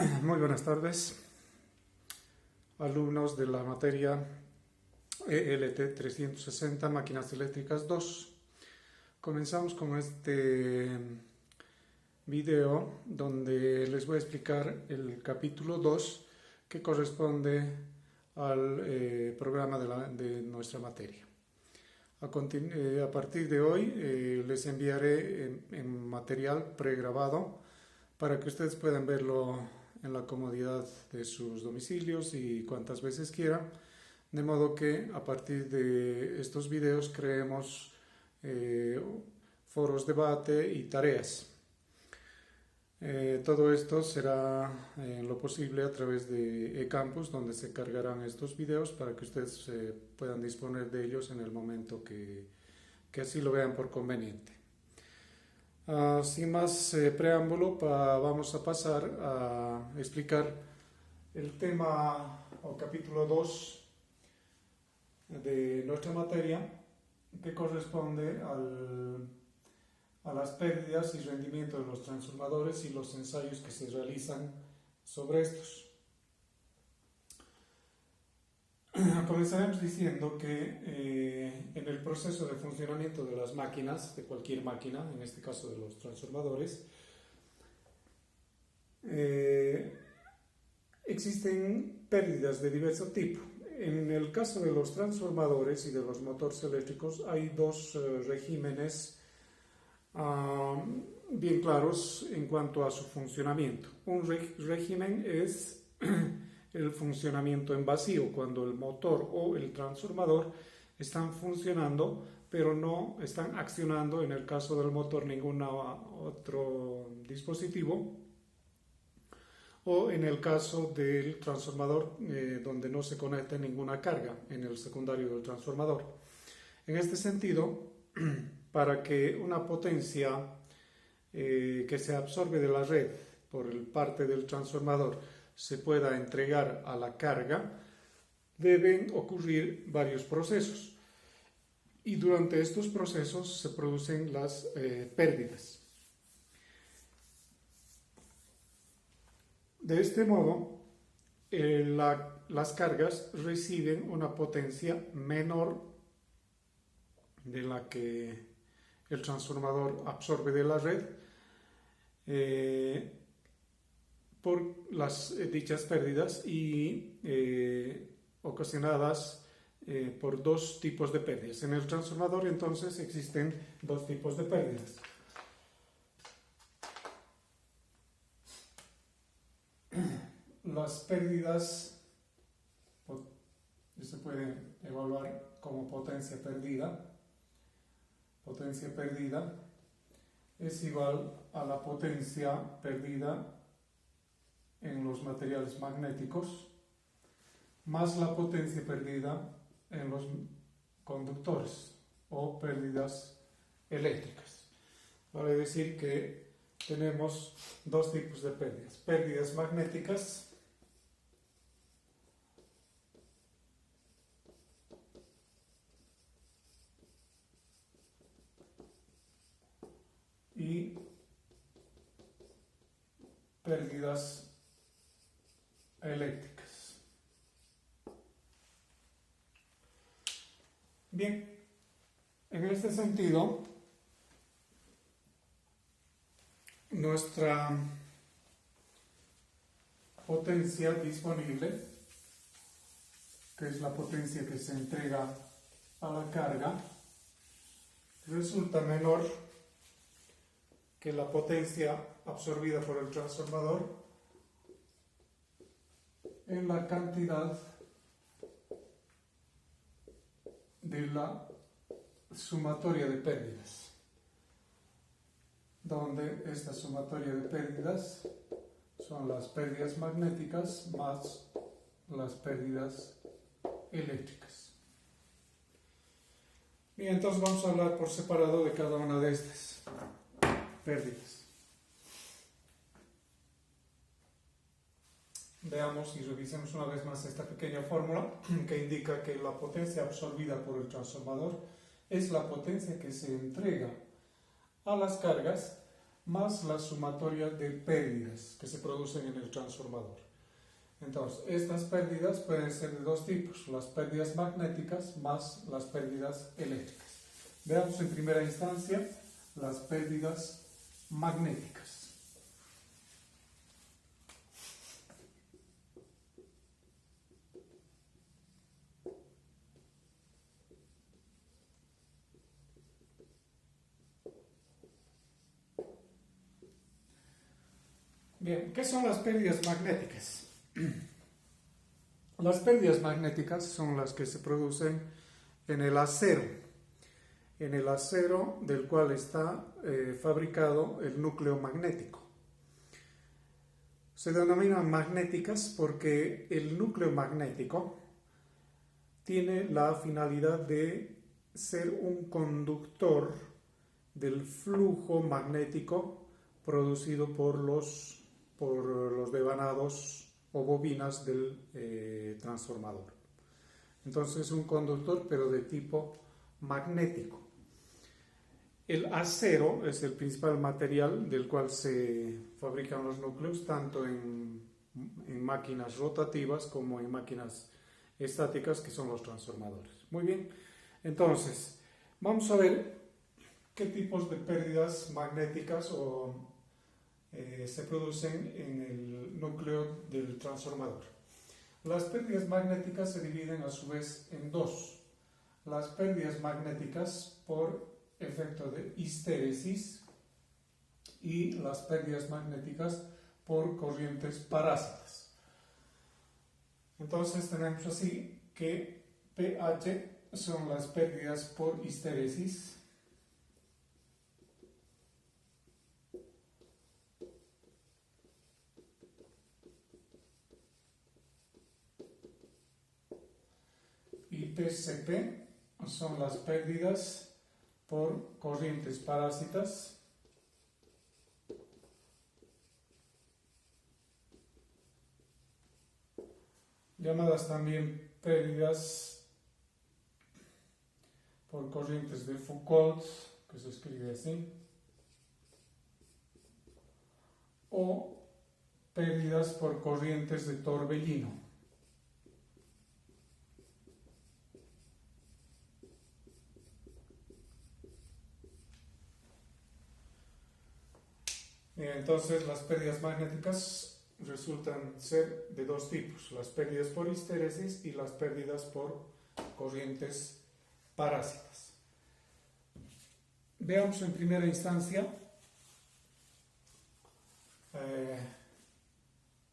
Muy buenas tardes, alumnos de la materia ELT 360, Máquinas Eléctricas 2. Comenzamos con este video donde les voy a explicar el capítulo 2 que corresponde al programa de nuestra materia. A partir de hoy les enviaré en material pregrabado para que ustedes puedan verlo en la comodidad de sus domicilios y cuantas veces quieran, de modo que a partir de estos videos creemos foros, debate y tareas. Todo esto será en lo posible a través de eCampus, donde se cargarán estos videos para que ustedes puedan disponer de ellos en el momento que así lo vean por conveniente. Sin más preámbulo, vamos a pasar a explicar el tema o capítulo 2 de nuestra materia, que corresponde a las pérdidas y rendimiento de los transformadores y los ensayos que se realizan sobre estos. Comenzaremos diciendo que en el proceso de funcionamiento de las máquinas, de cualquier máquina, en este caso de los transformadores, existen pérdidas de diverso tipo. En el caso de los transformadores y de los motores eléctricos hay dos regímenes bien claros en cuanto a su funcionamiento. Un régimen es el funcionamiento en vacío, cuando el motor o el transformador están funcionando, pero no están accionando, en el caso del motor, ningún otro dispositivo, o en el caso del transformador, donde no se conecta ninguna carga en el secundario del transformador. En este sentido, para que una potencia que se absorbe de la red por parte del transformador se pueda entregar a la carga, deben ocurrir varios procesos. Y durante estos procesos se producen las pérdidas. De este modo, las cargas reciben una potencia menor de la que el transformador absorbe de la red por las dichas pérdidas y ocasionadas por dos tipos de pérdidas. En el transformador, entonces, existen dos tipos de pérdidas. Las pérdidas se pueden evaluar como potencia perdida. Potencia perdida es igual a la potencia perdida en los materiales magnéticos más la potencia perdida en los conductores o pérdidas eléctricas. Vale decir que tenemos dos tipos de pérdidas: pérdidas magnéticas y pérdidas eléctricas. Bien, en este sentido, nuestra potencia disponible, que es la potencia que se entrega a la carga, resulta menor que la potencia absorbida por el transformador en la cantidad de la sumatoria de pérdidas, donde esta sumatoria de pérdidas son las pérdidas magnéticas más las pérdidas eléctricas. Y entonces vamos a hablar por separado de cada una de estas pérdidas. Veamos y revisemos una vez más esta pequeña fórmula que indica que la potencia absorbida por el transformador es la potencia que se entrega a las cargas más la sumatoria de pérdidas que se producen en el transformador. Entonces, estas pérdidas pueden ser de dos tipos, las pérdidas magnéticas más las pérdidas eléctricas. Veamos en primera instancia las pérdidas magnéticas. Bien, ¿qué son las pérdidas magnéticas? Las pérdidas magnéticas son las que se producen en el acero del cual está fabricado el núcleo magnético. Se denominan magnéticas porque el núcleo magnético tiene la finalidad de ser un conductor del flujo magnético producido por los devanados o bobinas del transformador. Entonces es un conductor pero de tipo magnético. El acero es el principal material del cual se fabrican los núcleos, tanto en máquinas rotativas como en máquinas estáticas, que son los transformadores. Muy bien, entonces vamos a ver qué tipos de pérdidas magnéticas se producen en el núcleo del transformador. Las pérdidas magnéticas se dividen a su vez en dos. Las pérdidas magnéticas por efecto de histéresis y las pérdidas magnéticas por corrientes parásitas. Entonces tenemos así que pH son las pérdidas por histéresis, y PCP son las pérdidas por corrientes parásitas, llamadas también pérdidas por corrientes de Foucault, que se escribe así, o pérdidas por corrientes de torbellino. Entonces las pérdidas magnéticas resultan ser de dos tipos, las pérdidas por histéresis y las pérdidas por corrientes parásitas. Veamos en primera instancia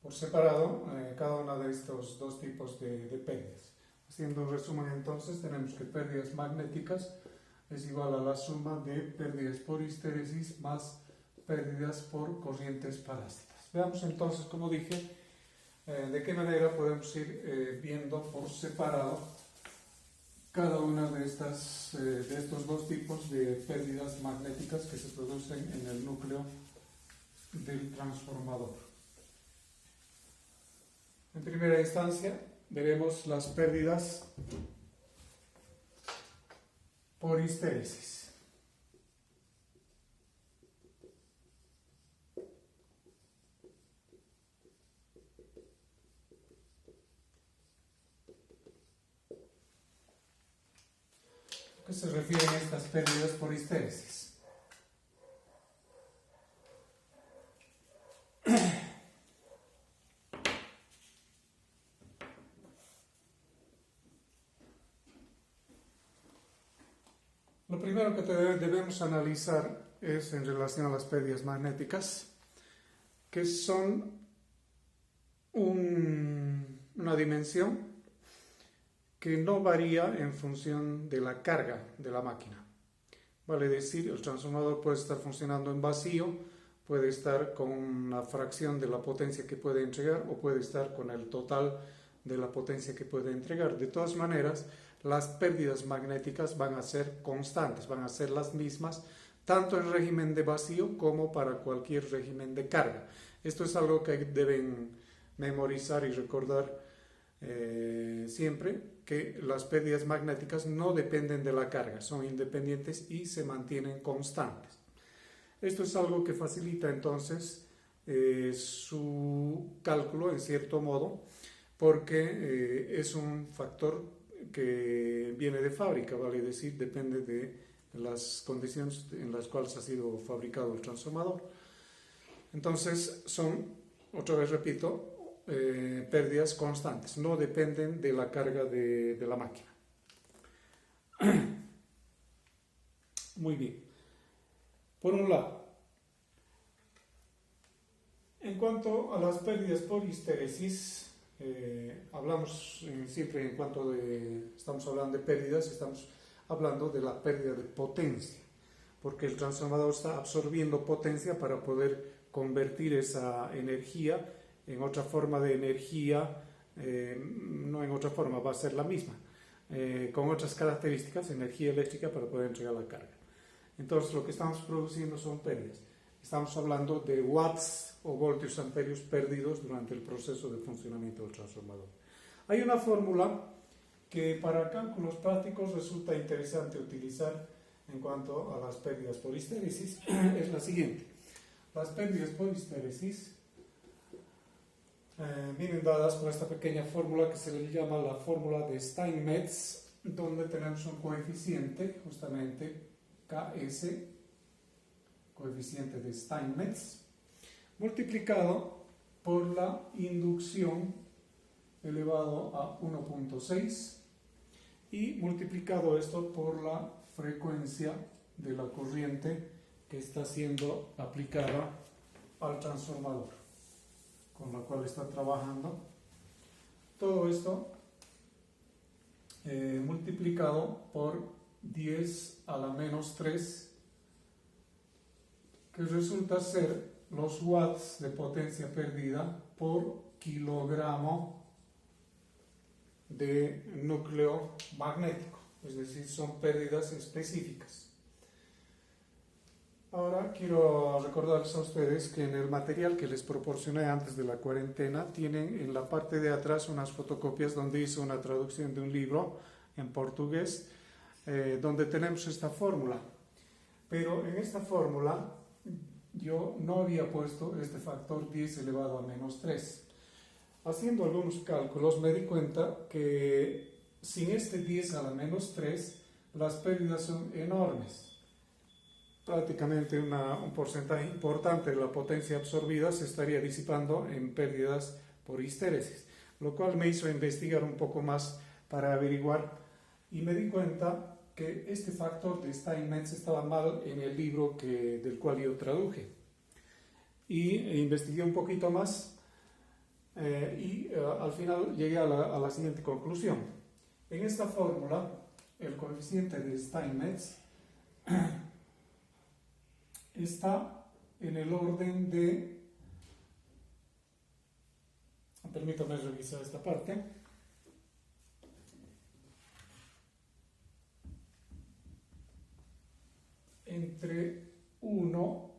por separado cada uno de estos dos tipos de pérdidas. Haciendo un resumen entonces, tenemos que pérdidas magnéticas es igual a la suma de pérdidas por histéresis más pérdidas por corrientes parásitas. Veamos entonces, como dije, de qué manera podemos ir viendo por separado cada una de estos dos tipos de pérdidas magnéticas que se producen en el núcleo del transformador. En primera instancia, veremos las pérdidas por histéresis. ¿A qué se refieren estas pérdidas por histéresis? Lo primero que debemos analizar es en relación a las pérdidas magnéticas, que son una dimensión que no varía en función de la carga de la máquina. Vale decir, el transformador puede estar funcionando en vacío, puede estar con una fracción de la potencia que puede entregar o puede estar con el total de la potencia que puede entregar. De todas maneras, las pérdidas magnéticas van a ser constantes, van a ser las mismas, tanto en régimen de vacío como para cualquier régimen de carga. Esto es algo que deben memorizar y recordar siempre, que las pérdidas magnéticas no dependen de la carga, son independientes y se mantienen constantes. Esto es algo que facilita entonces su cálculo en cierto modo, porque es un factor que viene de fábrica, vale decir, depende de las condiciones en las cuales ha sido fabricado el transformador. Entonces son, otra vez repito, pérdidas constantes, no dependen de la carga de la máquina. Muy bien. Por un lado, en cuanto a las pérdidas por histéresis, hablamos siempre estamos hablando de pérdidas, estamos hablando de la pérdida de potencia, porque el transformador está absorbiendo potencia para poder convertir esa energía en otra forma de energía, no en otra forma, va a ser la misma, con otras características, energía eléctrica para poder entregar la carga. Entonces lo que estamos produciendo son pérdidas. Estamos hablando de watts o voltios amperios perdidos durante el proceso de funcionamiento del transformador. Hay una fórmula que para cálculos prácticos resulta interesante utilizar en cuanto a las pérdidas por histéresis. Es la siguiente. Las pérdidas por histéresis vienen dadas por esta pequeña fórmula que se le llama la fórmula de Steinmetz, donde tenemos un coeficiente, justamente Ks, coeficiente de Steinmetz, multiplicado por la inducción elevado a 1.6 y multiplicado esto por la frecuencia de la corriente que está siendo aplicada al transformador con la cual está trabajando. Todo esto multiplicado por 10 a la menos 3, que resulta ser los watts de potencia perdida por kilogramo de núcleo magnético, es decir, son pérdidas específicas. Ahora quiero recordarles a ustedes que en el material que les proporcioné antes de la cuarentena tienen en la parte de atrás unas fotocopias donde hice una traducción de un libro en portugués donde tenemos esta fórmula, pero en esta fórmula yo no había puesto este factor 10 elevado a menos 3. Haciendo algunos cálculos me di cuenta que sin este 10 a la menos 3 las pérdidas son enormes. Prácticamente un porcentaje importante de la potencia absorbida se estaría disipando en pérdidas por histéresis, lo cual me hizo investigar un poco más para averiguar y me di cuenta que este factor de Steinmetz estaba mal en el libro del cual yo traduje. Y investigué un poquito más y al final llegué a la siguiente conclusión. En esta fórmula, el coeficiente de Steinmetz está en el orden de... Permítame revisar esta parte. Entre 1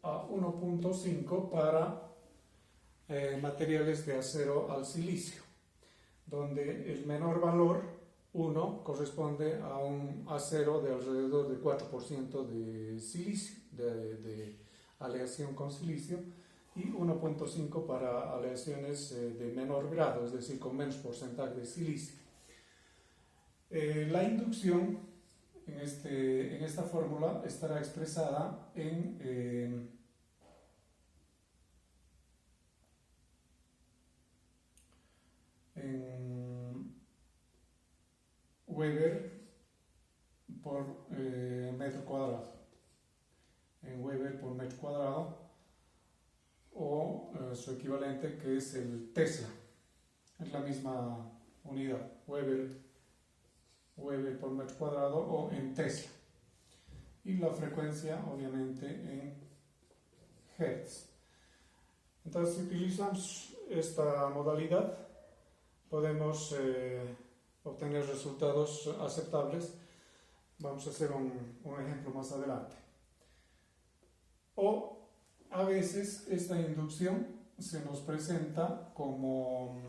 a 1.5 para materiales de acero al silicio, donde el menor valor, 1, corresponde a un acero de alrededor de 4% de silicio, de aleación con silicio, y 1.5 para aleaciones de menor grado, es decir, con menos porcentaje de silicio. La inducción en esta fórmula estará expresada en Weber por metro cuadrado, en Weber por metro cuadrado, o su equivalente, que es el Tesla, es la misma unidad, Weber por metro cuadrado o en Tesla, y la frecuencia obviamente en Hertz. Entonces, si utilizamos esta modalidad podemos obtener resultados aceptables. Vamos a hacer un ejemplo más adelante. O a veces esta inducción se nos presenta como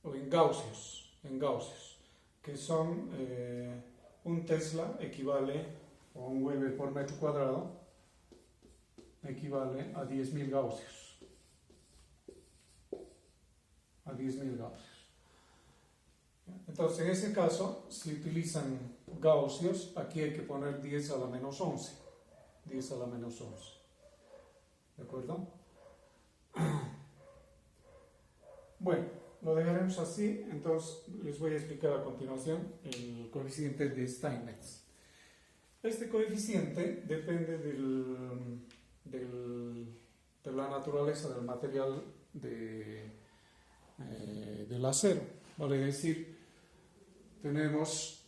o en gaussios, que son un Tesla equivale, o un Weber por metro cuadrado, equivale a 10.000 gaussios. A 10.000 gaussios. Entonces, en ese caso, si utilizan gaussios, aquí hay que poner 10 a la menos 11. 10 a la menos 11. ¿De acuerdo? Bueno, lo dejaremos así. Entonces, les voy a explicar a continuación el coeficiente de Steinmetz. Este coeficiente depende de la naturaleza del material del acero. Vale decir, tenemos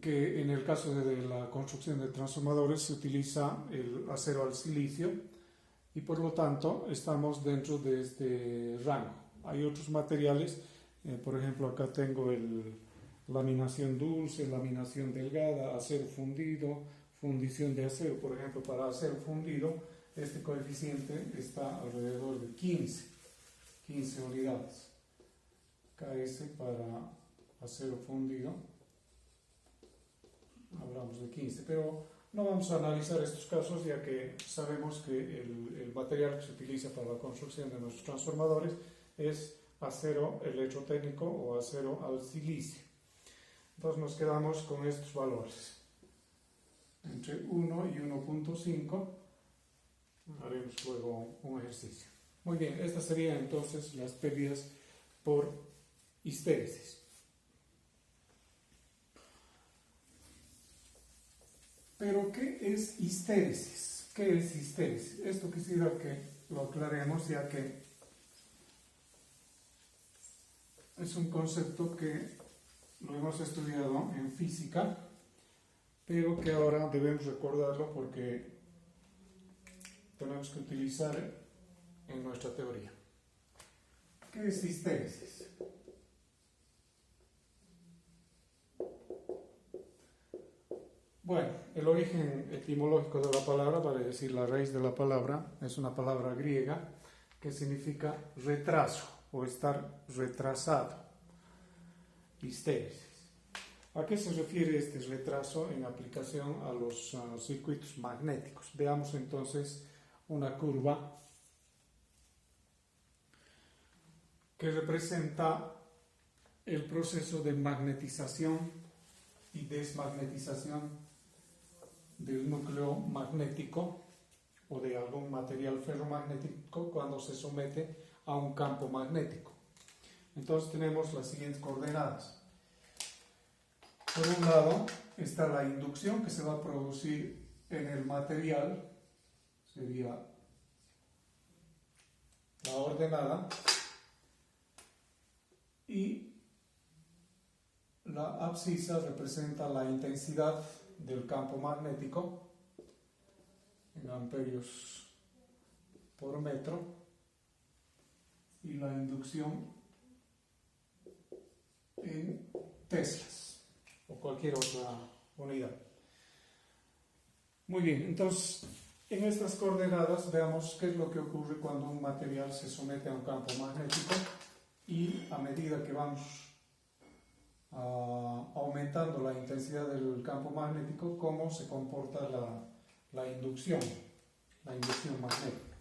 que en el caso de la construcción de transformadores se utiliza el acero al silicio y por lo tanto estamos dentro de este rango. Hay otros materiales, por ejemplo acá tengo laminación dulce, laminación delgada, acero fundido, fundición de acero. Por ejemplo, para acero fundido este coeficiente está alrededor de 15 unidades. KS para acero fundido, hablamos de 15, pero no vamos a analizar estos casos ya que sabemos que el material que se utiliza para la construcción de nuestros transformadores es acero electrotécnico o acero al silicio. Entonces nos quedamos con estos valores, entre 1 y 1.5. Haremos luego un ejercicio. Muy bien, estas serían entonces las pérdidas por histéresis. Pero, ¿qué es histéresis? ¿Qué es histéresis? Esto quisiera que lo aclaremos, ya que es un concepto que lo hemos estudiado en física, pero que ahora debemos recordarlo porque tenemos que utilizar en nuestra teoría. ¿Qué es histéresis? Bueno, el origen etimológico de la palabra, vale decir la raíz de la palabra, es una palabra griega que significa retraso o estar retrasado. Histéresis. ¿A qué se refiere este retraso en aplicación a los circuitos magnéticos? Veamos entonces una curva que representa el proceso de magnetización y desmagnetización del núcleo magnético o de algún material ferromagnético cuando se somete a un campo magnético. Entonces tenemos las siguientes coordenadas. Por un lado está la inducción que se va a producir en el material, sería la ordenada, y la abscisa representa la intensidad del campo magnético en amperios por metro y la inducción en teslas o cualquier otra unidad. Muy bien, entonces en estas coordenadas veamos qué es lo que ocurre cuando un material se somete a un campo magnético y a medida que vamos aumentando la intensidad del campo magnético, cómo se comporta la inducción magnética.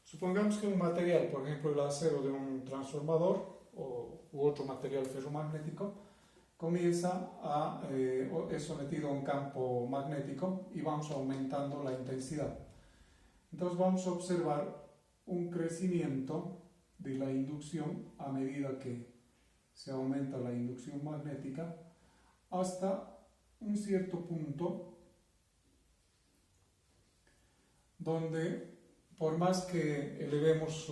Supongamos que un material, por ejemplo el acero de un transformador u otro material ferromagnético, es sometido a un campo magnético y vamos aumentando la intensidad. Entonces vamos a observar un crecimiento de la inducción a medida que se aumenta la inducción magnética hasta un cierto punto donde por más que elevemos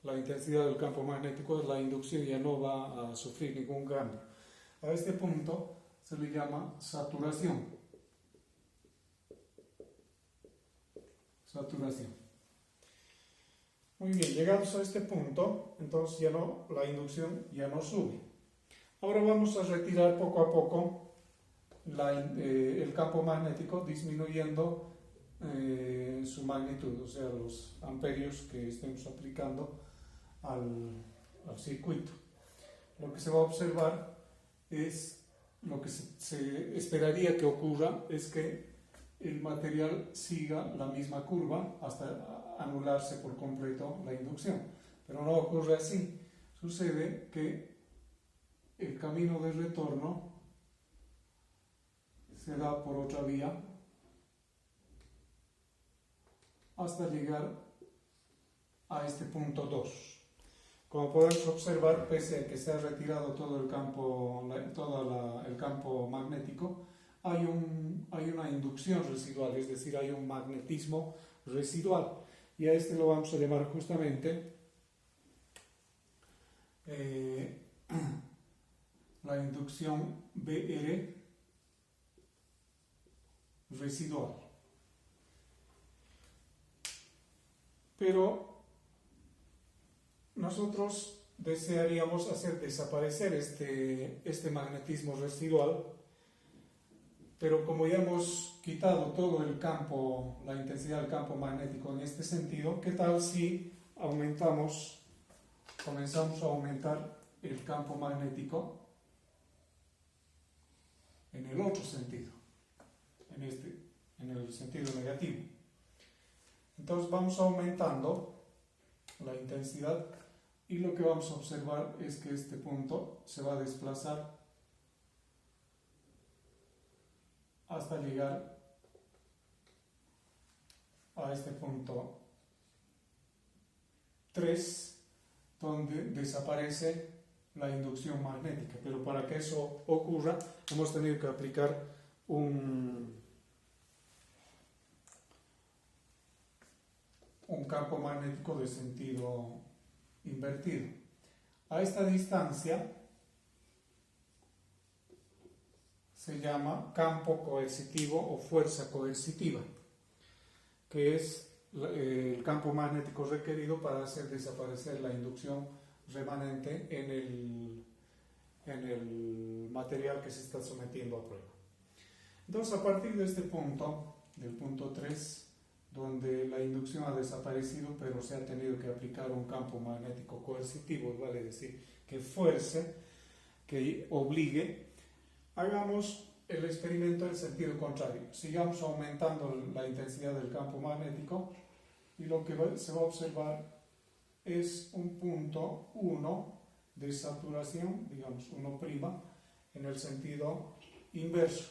la intensidad del campo magnético, la inducción ya no va a sufrir ningún cambio. A este punto se le llama saturación. Muy bien, llegados a este punto, entonces la inducción ya no sube. Ahora vamos a retirar poco a poco el campo magnético, disminuyendo su magnitud, o sea, los amperios que estemos aplicando al circuito. Lo que se va a observar es lo que se esperaría que ocurra es que el material siga la misma curva hasta anularse por completo la inducción. Pero no ocurre así. Sucede que el camino de retorno se da por otra vía hasta llegar a este punto 2. Como podemos observar, pese a que se ha retirado todo el campo, el campo magnético, hay una inducción residual, es decir, hay un magnetismo residual. Y a este lo vamos a llamar justamente la inducción BR residual. Pero nosotros desearíamos hacer desaparecer este magnetismo residual, pero como ya hemos quitado todo el campo, la intensidad del campo magnético en este sentido, ¿qué tal si comenzamos a aumentar el campo magnético en el otro sentido, en el sentido negativo? Entonces vamos aumentando la intensidad y lo que vamos a observar es que este punto se va a desplazar hasta llegar a este punto 3, donde desaparece la inducción magnética. Pero para que eso ocurra, hemos tenido que aplicar un campo magnético de sentido invertido. A esta distancia se llama campo coercitivo o fuerza coercitiva, que es el campo magnético requerido para hacer desaparecer la inducción remanente en el material que se está sometiendo a prueba. Entonces, a partir de este punto, del punto 3, donde la inducción ha desaparecido, pero se ha tenido que aplicar un campo magnético coercitivo, vale decir, que fuerce, que obligue, hagamos el experimento en sentido contrario. Sigamos aumentando la intensidad del campo magnético y lo que se va a observar es un punto 1 de saturación, digamos 1', en el sentido inverso.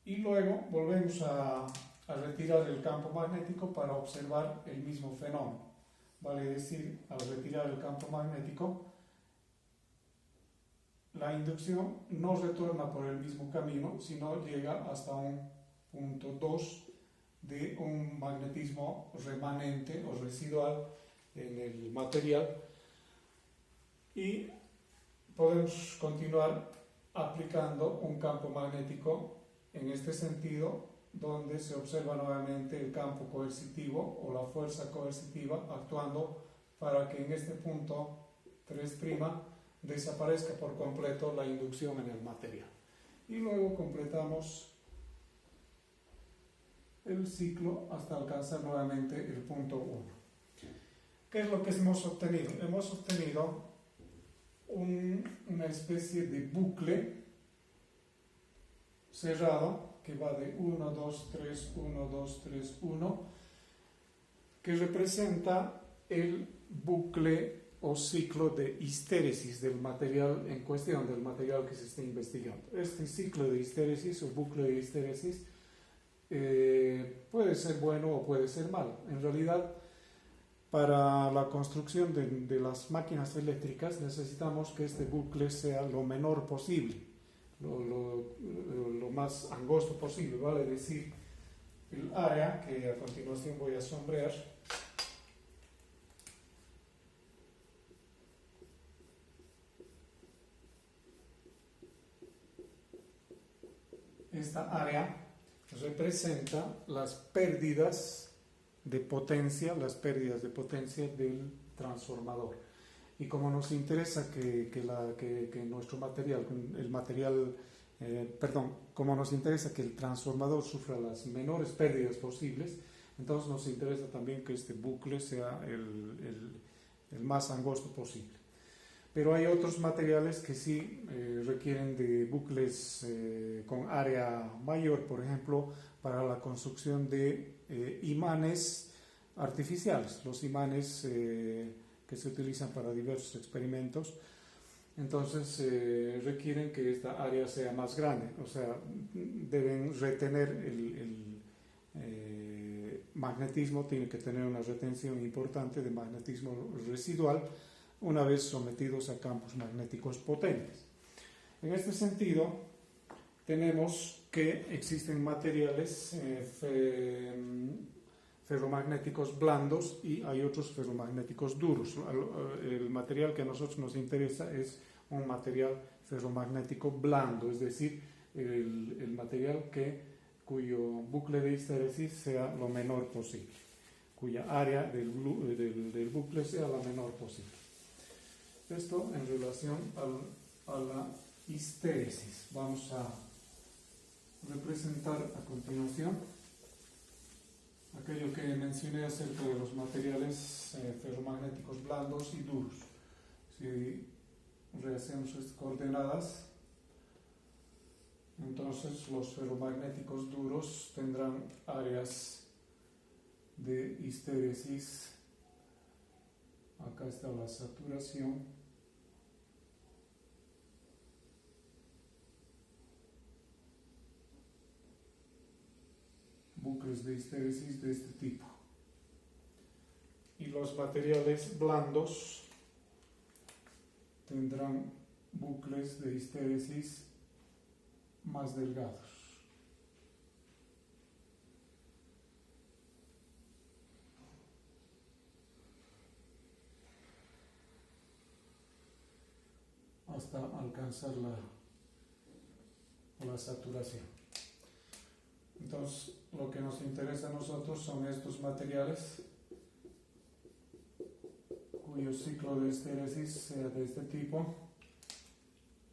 Y luego volvemos a retirar el campo magnético para observar el mismo fenómeno. Vale decir, al retirar el campo magnético, la inducción no retorna por el mismo camino, sino llega hasta un punto 2 de un magnetismo remanente o residual en el material, y podemos continuar aplicando un campo magnético en este sentido, donde se observa nuevamente el campo coercitivo o la fuerza coercitiva actuando para que en este punto 3' desaparezca por completo la inducción en el material. Y luego completamos el ciclo hasta alcanzar nuevamente el punto 1. ¿Qué es lo que hemos obtenido? Hemos obtenido una especie de bucle cerrado que va de 1, 2, 3, 1, 2, 3, 1, que representa el bucle o ciclo de histéresis del material en cuestión, del material que se está investigando. Este ciclo de histéresis o bucle de histéresis puede ser bueno o puede ser malo. En realidad, para la construcción de las máquinas eléctricas necesitamos que este bucle sea lo menor posible, lo más angosto posible, vale decir, el área que a continuación voy a sombrear esta área representa las pérdidas de potencia del transformador. Y como nos interesa que nuestro material, como nos interesa que el transformador sufra las menores pérdidas posibles, entonces nos interesa también que este bucle sea el más angosto posible. pero hay otros materiales que sí requieren de bucles con área mayor, por ejemplo, para la construcción de imanes artificiales, los imanes que se utilizan para diversos experimentos. Entonces requieren que esta área sea más grande, o sea, deben retener el magnetismo, tiene que tener una retención importante de magnetismo residual una vez sometidos a campos magnéticos potentes. En este sentido, tenemos que existen materiales ferromagnéticos blandos y hay otros ferromagnéticos duros. El material que a nosotros nos interesa es un material ferromagnético blando, es decir, el material cuyo bucle de histéresis sea lo menor posible, cuya área del bucle sea la menor posible. Esto en relación a la histéresis. Vamos a representar a continuación aquello que mencioné acerca de los materiales ferromagnéticos blandos y duros. Si rehacemos estas coordenadas, entonces los ferromagnéticos duros tendrán áreas de histéresis. Acá está la saturación. Bucles de histéresis de este tipo. Y los materiales blandos tendrán bucles de histéresis más delgados. Hasta alcanzar la saturación. Entonces, lo que nos interesa a nosotros son estos materiales cuyo ciclo de histéresis sea de este tipo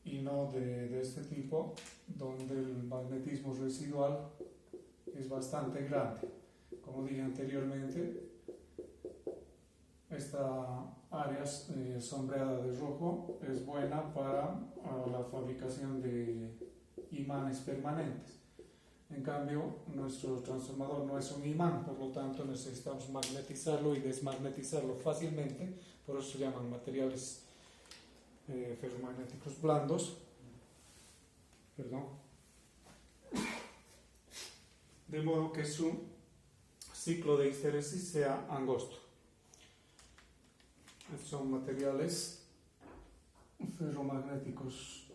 y no de este tipo, donde el magnetismo residual es bastante grande. Como dije anteriormente, esta área sombreada de rojo es buena para la fabricación de imanes permanentes. En cambio, nuestro transformador no es un imán, por lo tanto necesitamos magnetizarlo y desmagnetizarlo fácilmente, por eso se llaman materiales ferromagnéticos blandos. Perdón. De modo que su ciclo de histéresis sea angosto. Estos son materiales ferromagnéticos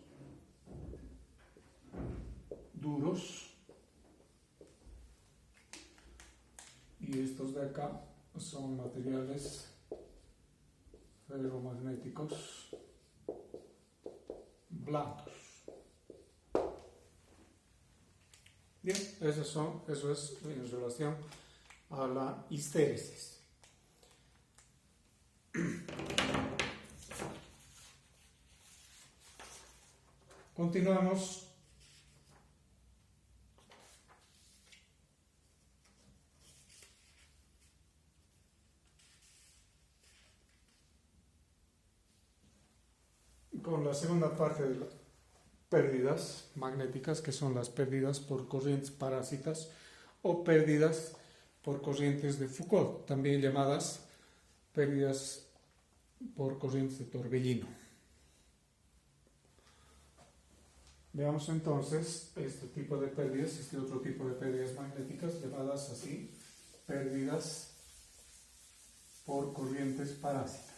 duros. Y estos de acá son materiales ferromagnéticos blandos. Bien, eso es en relación a la histéresis. Continuamos. Con la segunda parte de las pérdidas magnéticas, que son las pérdidas por corrientes parásitas o pérdidas por corrientes de Foucault, también llamadas pérdidas por corrientes de torbellino. Veamos entonces este tipo de pérdidas, este otro tipo de pérdidas magnéticas llamadas así, pérdidas por corrientes parásitas.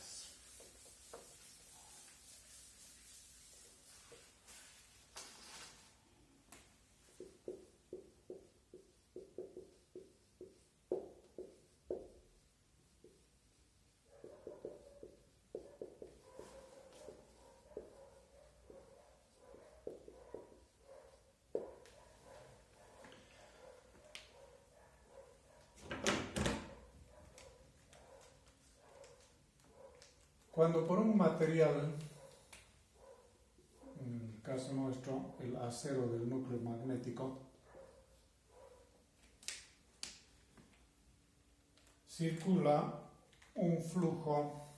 Cuando por un material, en el caso nuestro, el acero del núcleo magnético, circula un flujo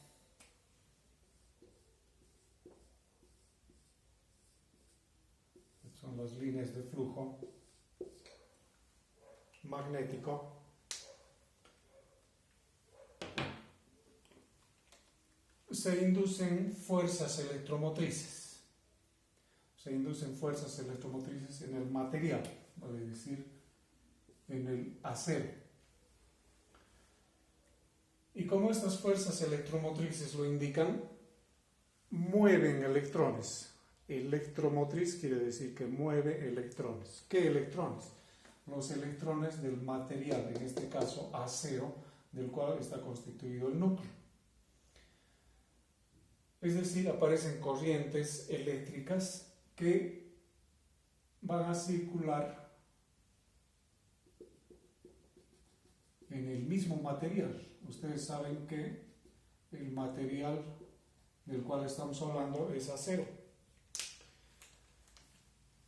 son las líneas de flujo magnético, se inducen fuerzas electromotrices. Se inducen fuerzas electromotrices en el material, vale decir, en el acero. Y como estas fuerzas electromotrices lo indican, mueven electrones. Electromotriz quiere decir que mueve electrones. ¿Qué electrones? Los electrones del material, en este caso acero, del cual está constituido el núcleo. Es decir, aparecen corrientes eléctricas que van a circular en el mismo material. Ustedes saben que el material del cual estamos hablando es acero.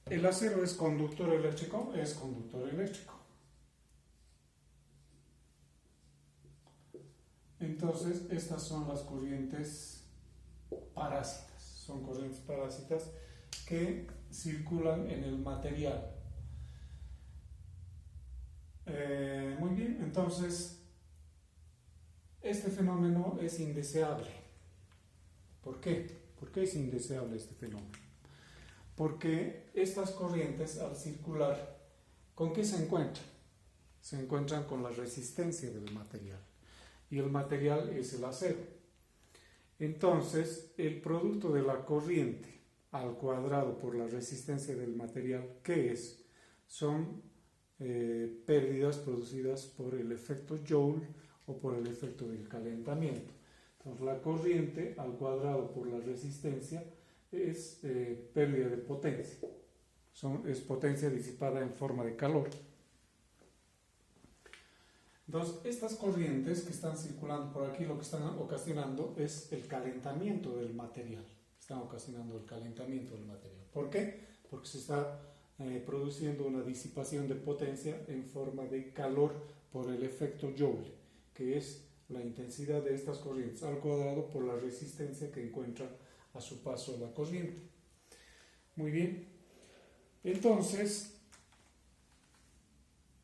¿El acero es conductor eléctrico? Es conductor eléctrico. Entonces, estas son las corrientes parásitas. Son corrientes parásitas que circulan en el material. Muy bien, entonces, este fenómeno es indeseable. ¿Por qué? ¿Por qué es indeseable este fenómeno? Porque estas corrientes, al circular, ¿con qué se encuentran? Se encuentran con la resistencia del material. Y el material es el acero. Entonces, el producto de la corriente al cuadrado por la resistencia del material, ¿qué es? Son pérdidas producidas por el efecto Joule o por el efecto del calentamiento. Entonces, la corriente al cuadrado por la resistencia es pérdida de potencia. Es potencia disipada en forma de calor. Entonces, estas corrientes que están circulando por aquí, lo que están ocasionando es el calentamiento del material. Están ocasionando el calentamiento del material. ¿Por qué? Porque se está produciendo una disipación de potencia en forma de calor por el efecto Joule, que es la intensidad de estas corrientes al cuadrado por la resistencia que encuentra a su paso la corriente. Muy bien. Entonces,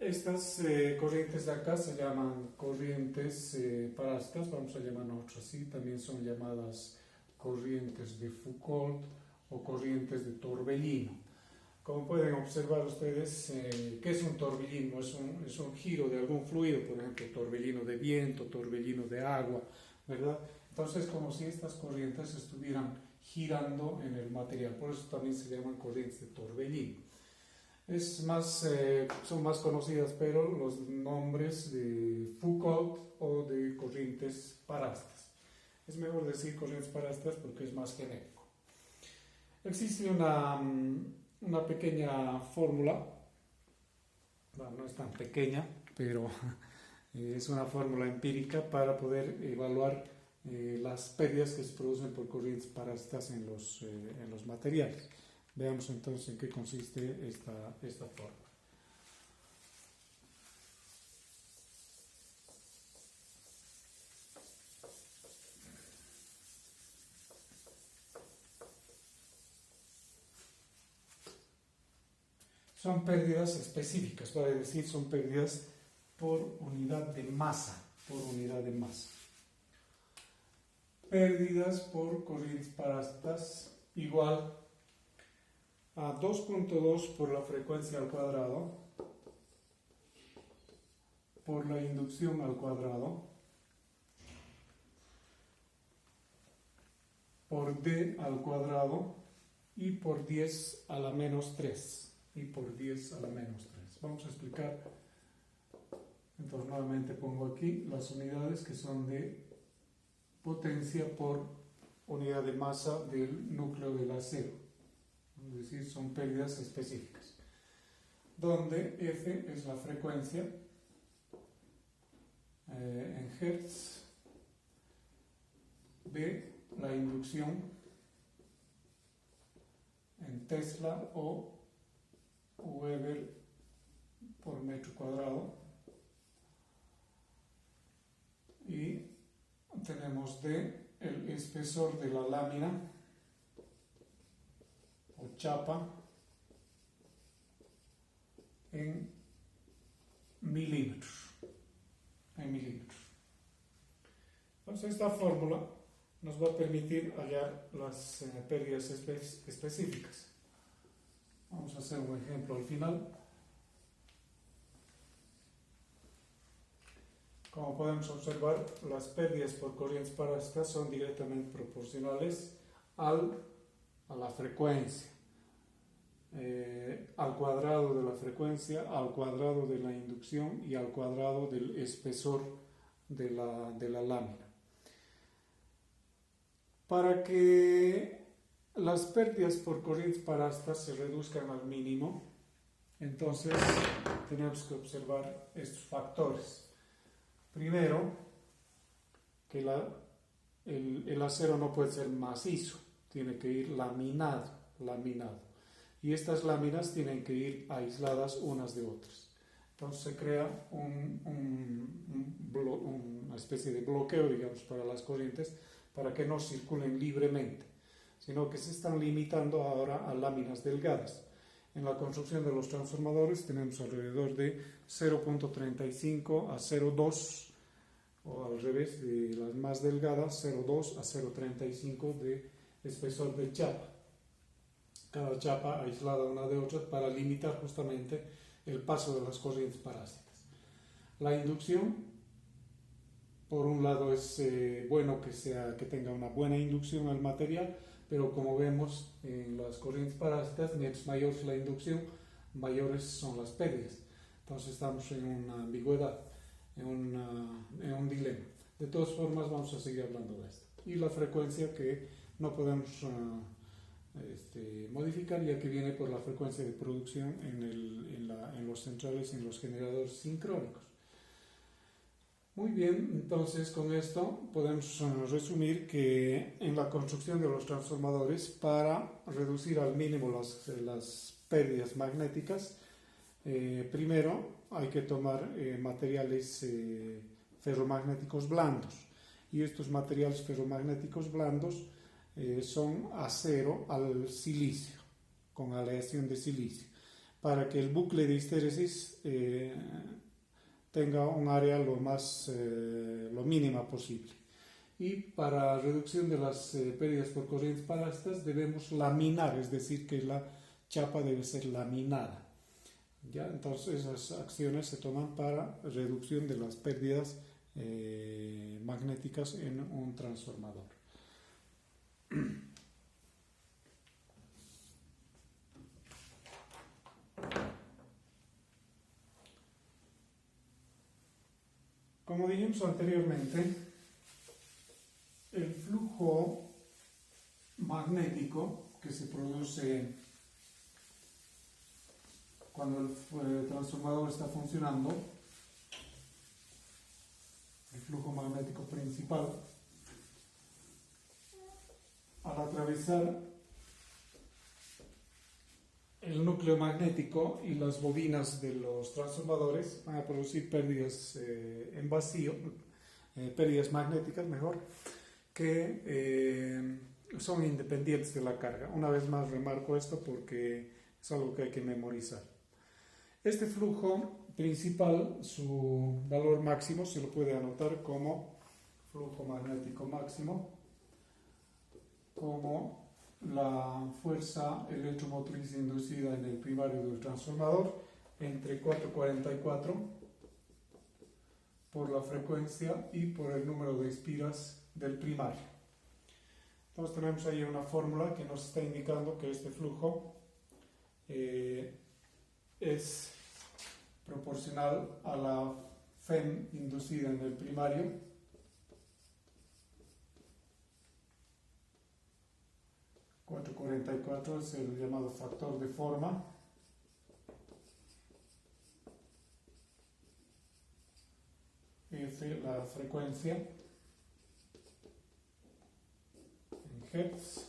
estas corrientes de acá se llaman corrientes parásitas, vamos a llamar nosotros así, también son llamadas corrientes de Foucault o corrientes de torbellino. Como pueden observar ustedes, ¿qué es un torbellino? Es un giro de algún fluido, por ejemplo, torbellino de viento, torbellino de agua, ¿verdad? Entonces, como si estas corrientes estuvieran girando en el material, por eso también se llaman corrientes de torbellino. Son más conocidas, pero los nombres de Foucault o de corrientes parástas. Es mejor decir corrientes parástas porque es más genérico. Existe una pequeña fórmula, bueno, no es tan pequeña, pero es una fórmula empírica para poder evaluar las pérdidas que se producen por corrientes parásitas en los materiales. Veamos entonces en qué consiste esta fórmula. Son pérdidas específicas, vale decir, son pérdidas por unidad de masa, Pérdidas por corrientes parásitas igual a 2.2 por la frecuencia al cuadrado por la inducción al cuadrado por D al cuadrado y por 10 a la menos 3 Vamos a explicar. Entonces nuevamente pongo aquí las unidades que son de potencia por unidad de masa del núcleo del acero. Es decir, son pérdidas específicas. Donde F es la frecuencia en Hertz, B la inducción en Tesla o Weber por metro cuadrado, y tenemos D el espesor de la lámina o chapa en milímetros. Entonces esta fórmula nos va a permitir hallar las pérdidas específicas. Vamos a hacer un ejemplo al final. Como podemos observar, las pérdidas por corrientes parasitas son directamente proporcionales a la frecuencia, al cuadrado de la frecuencia, al cuadrado de la inducción y al cuadrado del espesor de la lámina. Para que las pérdidas por corrientes parasitas se reduzcan al mínimo, entonces tenemos que observar estos factores. Primero, que el acero no puede ser macizo, tiene que ir laminado. Y estas láminas tienen que ir aisladas unas de otras. Entonces se crea una especie de bloqueo, digamos, para las corrientes, para que no circulen libremente, sino que se están limitando ahora a láminas delgadas. En la construcción de los transformadores tenemos alrededor de 0.35 a 0.2, o al revés, de las más delgadas, 0.2 a 0.35 de espesor de chapa. Cada chapa aislada una de otras para limitar justamente el paso de las corrientes parásitas. La inducción, por un lado es bueno que tenga una buena inducción al material, pero como vemos en las corrientes parásitas, mientras mayor es la inducción, mayores son las pérdidas. Entonces estamos en una ambigüedad, en un dilema. De todas formas vamos a seguir hablando de esto. Y la frecuencia que no podemos modificar, ya que viene por la frecuencia de producción en los centrales, en los generadores sincrónicos. Muy bien, entonces con esto podemos resumir que en la construcción de los transformadores, para reducir al mínimo las pérdidas magnéticas, primero hay que tomar materiales ferromagnéticos blandos, y estos materiales ferromagnéticos blandos son acero al silicio, con aleación de silicio, para que el bucle de histéresis tenga un área lo mínima posible. Y para reducción de las pérdidas por corrientes parasitas debemos laminar, es decir, que la chapa debe ser laminada. ¿Ya? Entonces esas acciones se toman para reducción de las pérdidas magnéticas en un transformador. Como dijimos anteriormente, el flujo magnético que se produce cuando el transformador está funcionando, el flujo magnético principal, al atravesar el núcleo magnético y las bobinas de los transformadores, van a producir pérdidas en vacío, pérdidas magnéticas mejor, que son independientes de la carga. Una vez más remarco esto porque es algo que hay que memorizar. Este flujo principal, su valor máximo se lo puede anotar como flujo magnético máximo, como la fuerza electromotriz inducida en el primario del transformador entre 444 por la frecuencia y por el número de espiras del primario. Entonces tenemos ahí una fórmula que nos está indicando que este flujo es proporcional a la FEM inducida en el primario .444 es el llamado factor de forma, F la frecuencia en Hertz,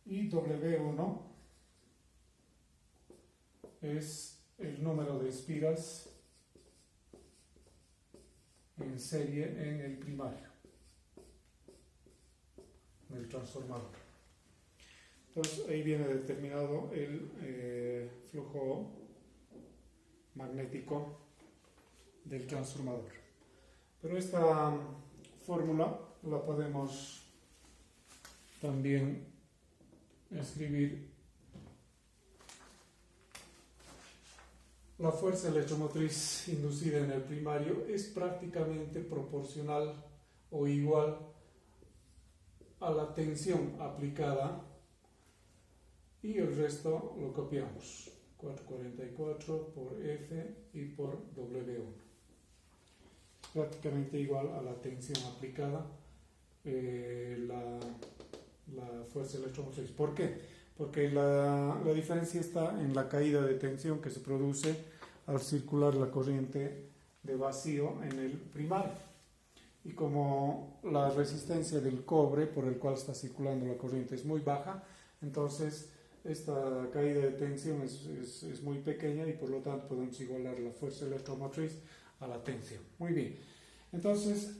y W1 es el número de espiras en serie en el primario del transformador. Entonces ahí viene determinado el flujo magnético del transformador. Pero esta fórmula la podemos también escribir. La fuerza electromotriz inducida en el primario es prácticamente proporcional o igual a la tensión aplicada, y el resto lo copiamos. 444 por F y por W1. Prácticamente igual a la tensión aplicada, la fuerza electromotriz. ¿Por qué? Porque la diferencia está en la caída de tensión que se produce al circular la corriente de vacío en el primario. Y como la resistencia del cobre por el cual está circulando la corriente es muy baja, entonces esta caída de tensión es muy pequeña, y por lo tanto podemos igualar la fuerza electromotriz a la tensión. Muy bien. Entonces,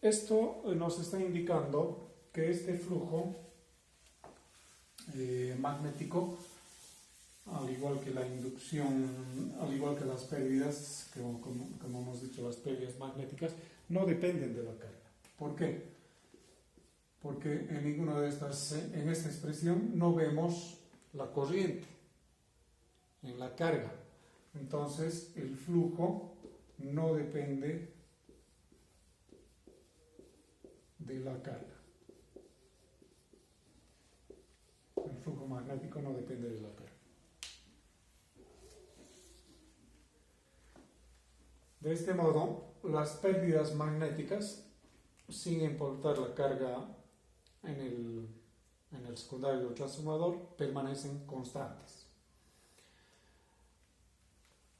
esto nos está indicando que este flujo magnético, al igual que la inducción, al igual que las pérdidas, como hemos dicho, las pérdidas magnéticas, no dependen de la carga. ¿Por qué? Porque en ninguna de estas, en esta expresión no vemos la corriente en la carga. Entonces el flujo no depende de la carga. El flujo magnético no depende de la carga. De este modo, las pérdidas magnéticas, sin importar la carga en el secundario del transformador, permanecen constantes.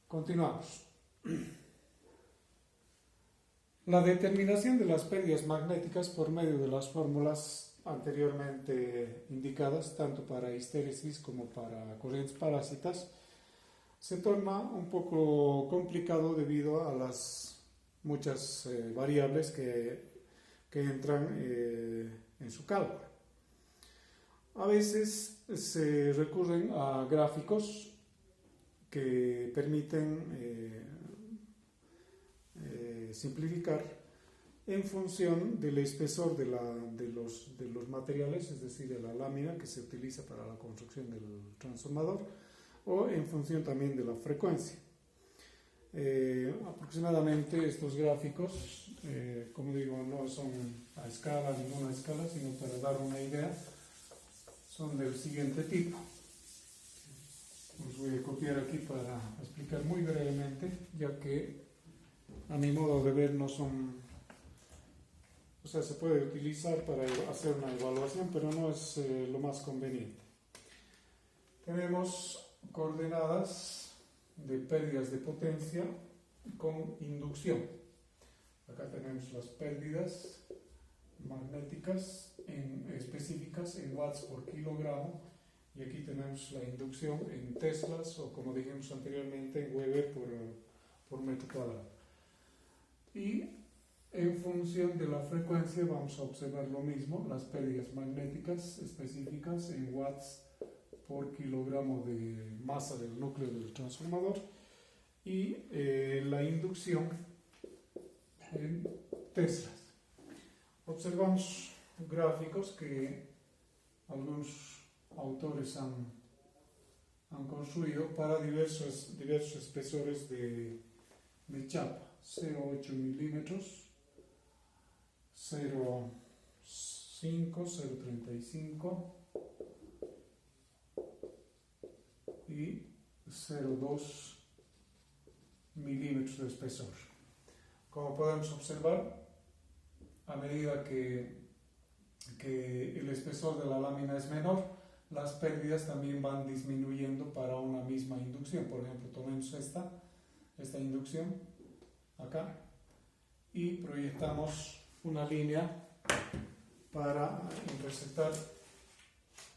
Continuamos. La determinación de las pérdidas magnéticas por medio de las fórmulas anteriormente indicadas, tanto para histéresis como para corrientes parásitas, se torna un poco complicado debido a las muchas variables que entran en su cálculo. A veces se recurren a gráficos que permiten simplificar en función del espesor de los materiales, es decir, de la lámina que se utiliza para la construcción del transformador, o en función también de la frecuencia. Aproximadamente estos gráficos, como digo, no son a escala, ninguna escala, sino para dar una idea, son del siguiente tipo. Los voy a copiar aquí para explicar muy brevemente, ya que a mi modo de ver no son, o sea, se puede utilizar para hacer una evaluación, pero no es lo más conveniente. Tenemos coordenadas de pérdidas de potencia con inducción. Acá tenemos las pérdidas magnéticas específicas en watts por kilogramo, y aquí tenemos la inducción en teslas, o como dijimos anteriormente, en Weber por metro cuadrado. Y en función de la frecuencia vamos a observar lo mismo, las pérdidas magnéticas específicas en watts por kilogramo de masa del núcleo del transformador, y la inducción en teslas. Observamos gráficos que algunos autores han construido para diversos espesores de chapa: 0,8 milímetros, 0,5, 0,35 y 0,2 milímetros de espesor. Como podemos observar, a medida que el espesor de la lámina es menor, las pérdidas también van disminuyendo para una misma inducción. Por ejemplo, tomemos esta inducción acá y proyectamos una línea para interceptar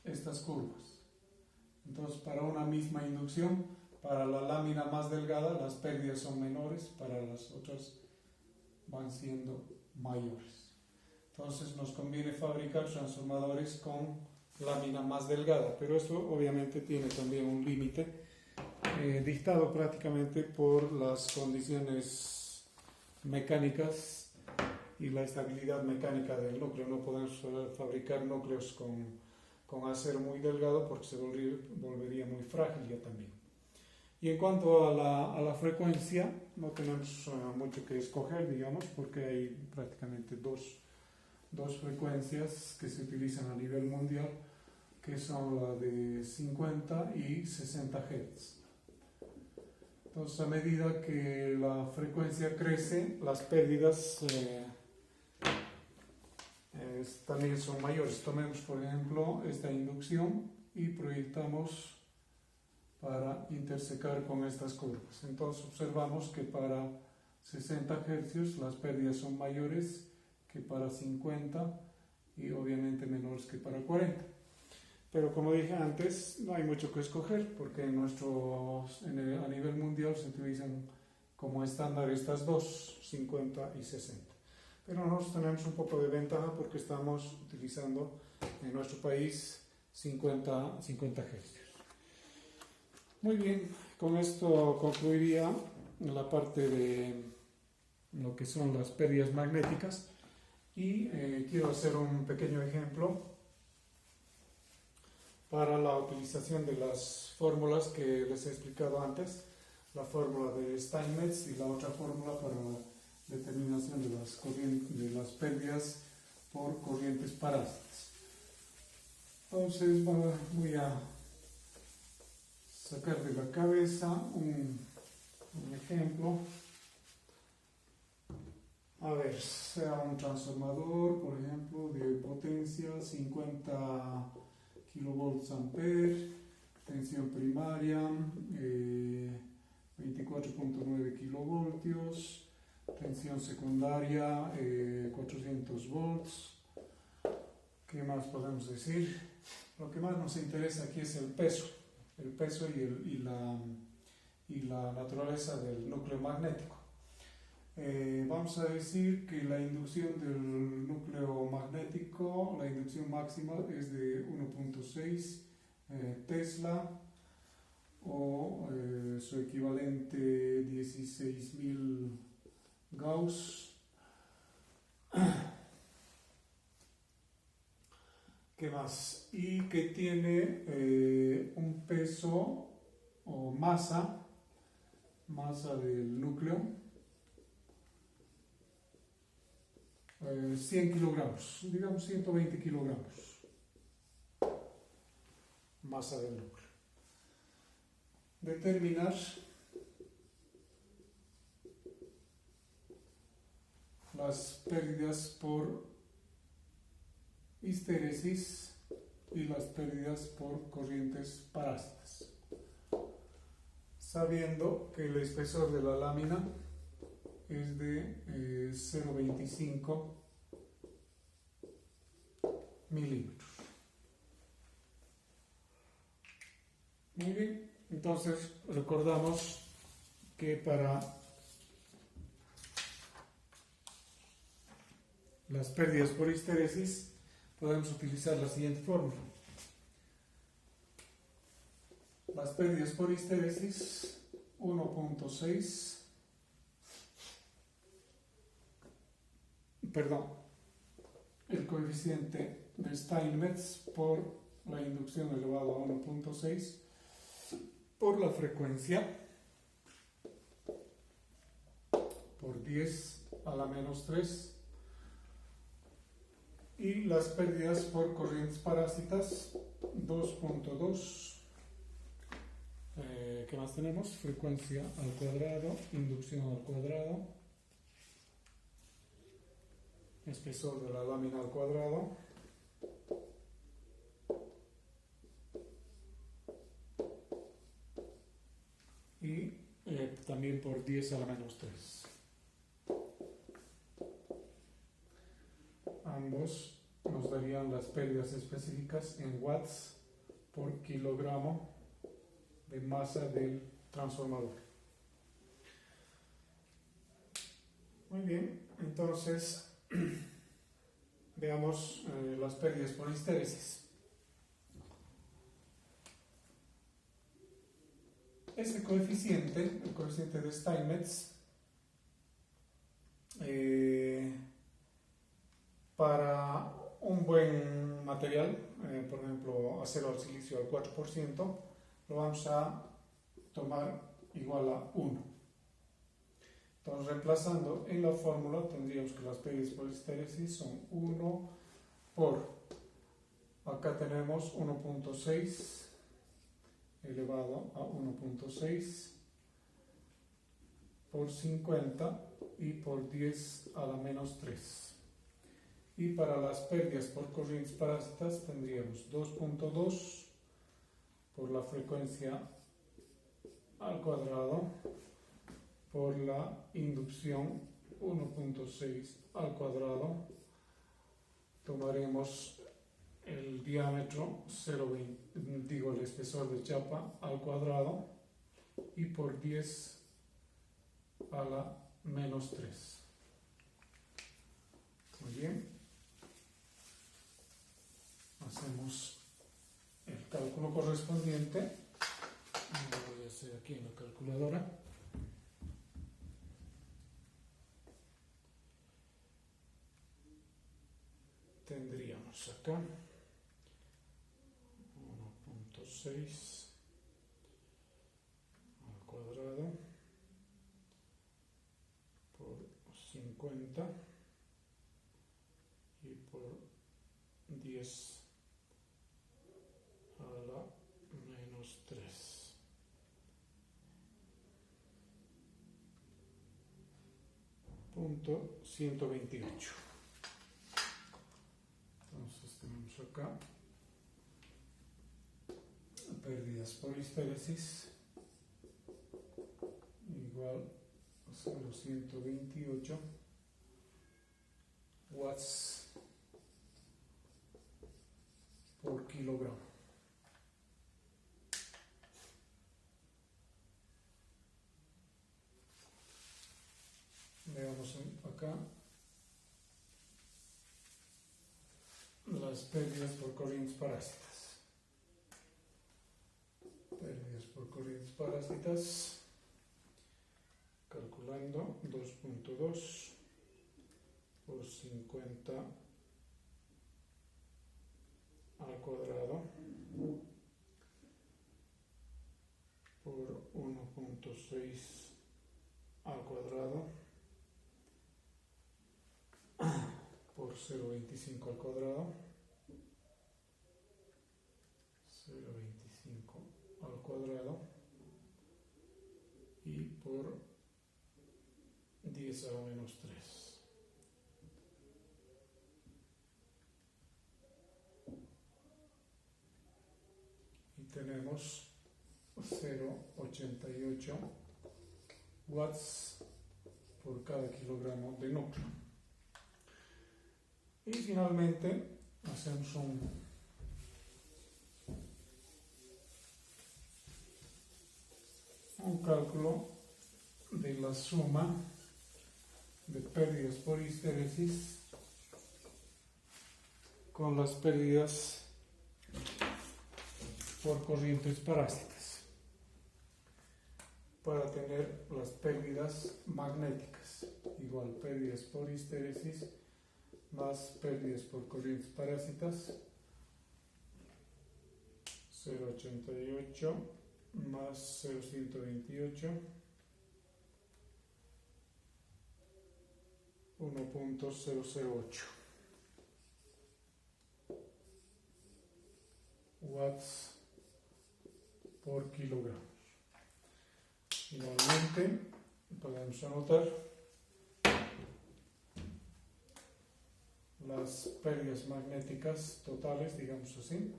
estas curvas. Entonces, para una misma inducción, para la lámina más delgada las pérdidas son menores, para las otras van siendo mayores. Entonces nos conviene fabricar transformadores con lámina más delgada, pero esto obviamente tiene también un límite, dictado prácticamente por las condiciones mecánicas y la estabilidad mecánica del núcleo. No podemos fabricar núcleos con acero muy delgado porque se volvería muy frágil ya también. Y en cuanto a la frecuencia, no tenemos mucho que escoger, digamos, porque hay prácticamente dos frecuencias que se utilizan a nivel mundial, que son la de 50 y 60 Hz. Entonces, a medida que la frecuencia crece, las pérdidas también son mayores. Tomemos, por ejemplo, esta inducción y proyectamos para intersecar con estas curvas. Entonces, observamos que para 60 Hz las pérdidas son mayores que para 50 y obviamente menores que para 40. Pero como dije antes, no hay mucho que escoger porque a nivel mundial se utilizan como estándar estas dos, 50 y 60. Pero nosotros tenemos un poco de ventaja porque estamos utilizando en nuestro país 50 Hz. Muy bien, con esto concluiría la parte de lo que son las pérdidas magnéticas y quiero hacer un pequeño ejemplo para la utilización de las fórmulas que les he explicado antes, la fórmula de Steinmetz y la otra fórmula para la determinación de las pérdidas por corrientes parásitas. Entonces voy a sacar de la cabeza un ejemplo. A ver, sea un transformador, por ejemplo, de potencia 50 kilovolts ampere, tensión primaria 24.9 kilovoltios, tensión secundaria 400 volts. ¿Qué más podemos decir? Lo que más nos interesa aquí es el peso y la naturaleza del núcleo magnético. Vamos a decir que la inducción del núcleo magnético, la inducción máxima es de 1.6 Tesla o su equivalente 16.000 Gauss. ¿Qué más? Y que tiene un peso o masa del núcleo 100 kilogramos, digamos 120 kilogramos, masa del núcleo. Determinar las pérdidas por histéresis y las pérdidas por corrientes parásitas, sabiendo que el espesor de la lámina es de 0,25 milímetros. Muy bien, entonces recordamos que para las pérdidas por histéresis podemos utilizar la siguiente fórmula. Las pérdidas por histéresis 1.6, el coeficiente de Steinmetz por la inducción elevado a 1.6 por la frecuencia por 10 a la menos 3 y las pérdidas por corrientes parásitas 2.2. ¿Qué más tenemos? Frecuencia al cuadrado, inducción al cuadrado, espesor de la lámina al cuadrado, y también por 10 a la menos 3. Ambos nos darían las pérdidas específicas en watts por kilogramo de masa del transformador. Muy bien, entonces veamos las pérdidas por histéresis. ese coeficiente, el coeficiente de Steinmetz, para un buen material, por ejemplo acero al silicio al 4%, lo vamos a tomar igual a 1. Entonces, reemplazando en la fórmula, tendríamos que las pérdidas por histéresis son 1 por, acá tenemos 1.6 elevado a 1.6 por 50 y por 10 a la menos 3. Y para las pérdidas por corrientes parásitas tendríamos 2.2 por la frecuencia al cuadrado por la inducción 1.6 al cuadrado. Tomaremos el diámetro 0,20, el espesor de chapa al cuadrado, y por 10 a la menos 3. Muy bien. Hacemos el cálculo correspondiente. Lo voy a hacer aquí en la calculadora. Tendríamos acá 1.6 al cuadrado por 50 y por 10 a la menos 3. Punto 128. Entonces tenemos acá pérdidas por histéresis igual a 0,128 watts por kilogramo. Veamos acá las pérdidas por corrientes parásitas. Pérdidas por corrientes parásitas, calculando 2.2 por 50 al cuadrado por 1.6 al cuadrado por 0,25 al cuadrado, 0,25 al cuadrado, y por 10 a la menos 3. Y tenemos 0,88 watts por cada kilogramo de núcleo. Y finalmente hacemos un cálculo de la suma de pérdidas por histéresis con las pérdidas por corrientes parásitas, para tener las pérdidas magnéticas, igual pérdidas por histéresis más pérdidas por corrientes parásitas, 0,88 más 0,128, 1.008 watts por kilogramo. Finalmente podemos anotar las pérdidas magnéticas totales, digamos así,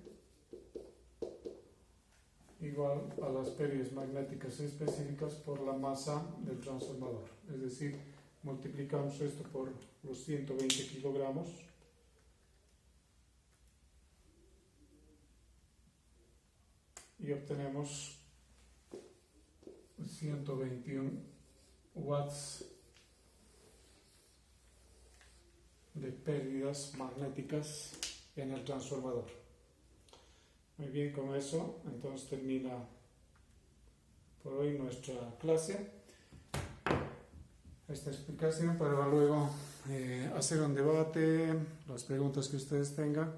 igual a las pérdidas magnéticas específicas por la masa del transformador. Es decir, multiplicamos esto por los 120 kilogramos y obtenemos 121 watts de pérdidas magnéticas en el transformador. Muy bien, con eso entonces termina por hoy nuestra clase, esta explicación, para luego hacer un debate, las preguntas que ustedes tengan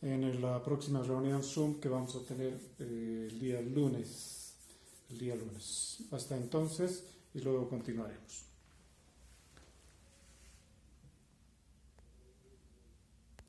en la próxima reunión Zoom que vamos a tener el día lunes. Hasta entonces, y luego continuaremos.